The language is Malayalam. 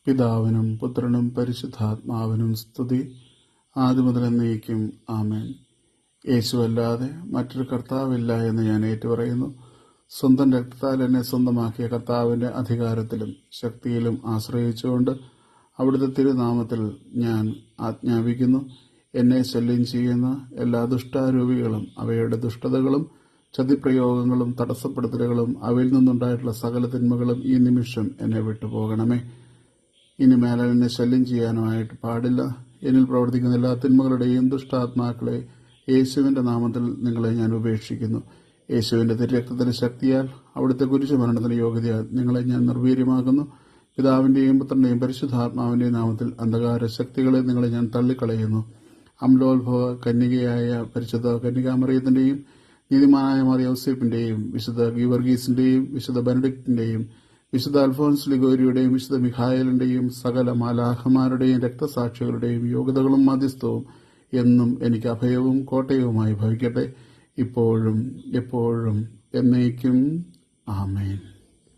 പിതാവിനും പുത്രനും പരിശുദ്ധാത്മാവിനും സ്തുതി, ആദിമുതൽ എന്നേക്കും. ആമേൻ. യേശുവല്ലാതെ മറ്റൊരു കർത്താവില്ല എന്ന് ഞാൻ ഏറ്റുപറയുന്നു. സ്വന്തം രക്തത്താൽ എന്നെ സ്വന്തമാക്കിയ കർത്താവിന്റെ അധികാരത്തിലും ശക്തിയിലും ആശ്രയിച്ചുകൊണ്ട് അവിടുത്തെ തിരുനാമത്തിൽ ഞാൻ ആജ്ഞാപിക്കുന്നു. എന്നെ ശല്യം ചെയ്യുന്ന എല്ലാ ദുഷ്ടാരൂപികളും അവയുടെ ദുഷ്ടതകളും ചതിപ്രയോഗങ്ങളും തടസ്സപ്പെടുത്തലുകളും അവയിൽ നിന്നുണ്ടായിട്ടുള്ള സകല തിന്മകളും ഈ നിമിഷം എന്നെ വിട്ടുപോകണമേ. ഇനി മേലെ എന്നെ ശല്യം ചെയ്യാനുമായിട്ട് പാടില്ല. എന്നിൽ പ്രവർത്തിക്കുന്ന എല്ലാ തിന്മകളുടെയും ദുഷ്ടാത്മാക്കളെ യേശുവിന്റെ നാമത്തിൽ നിങ്ങളെ ഞാൻ ഉപേക്ഷിക്കുന്നു. യേശുവിന്റെ തിരുരക്തത്തിന്റെ ശക്തിയാൽ അവിടുത്തെ കുരിശുമരണത്തിന്റെ യോഗ്യതയാൽ നിങ്ങളെ ഞാൻ നിർവീര്യമാക്കുന്നു. പിതാവിന്റെയും പുത്രന്റെയും പരിശുദ്ധാത്മാവിന്റെയും നാമത്തിൽ അന്ധകാര ശക്തികളെ നിങ്ങളെ ഞാൻ തള്ളിക്കളയുന്നു. അമ്ലോത്ഭവ കന്യകയായ പരിശുദ്ധ കന്യകാമറിയത്തിന്റെയും നീതിമാനായ മാർ യൗസേപ്പിന്റെയും വിശുദ്ധ ഗീവർഗീസിന്റെയും വിശുദ്ധ ബെനഡിക്റ്റിന്റെയും വിശുദ്ധ അൽഫോൻസ് ലിഗോരിയുടെയും വിശുദ്ധ മിഖായേലിന്റെയും സകല മാലാഖമാരുടെയും രക്തസാക്ഷികളുടെയും യോഗ്യതകളും മധ്യസ്ഥവും എന്നും എനിക്ക് അഭയവും കോട്ടയവുമായി ഭവിക്കട്ടെ, ഇപ്പോഴും എപ്പോഴും എന്നേക്കും. ആമേൻ.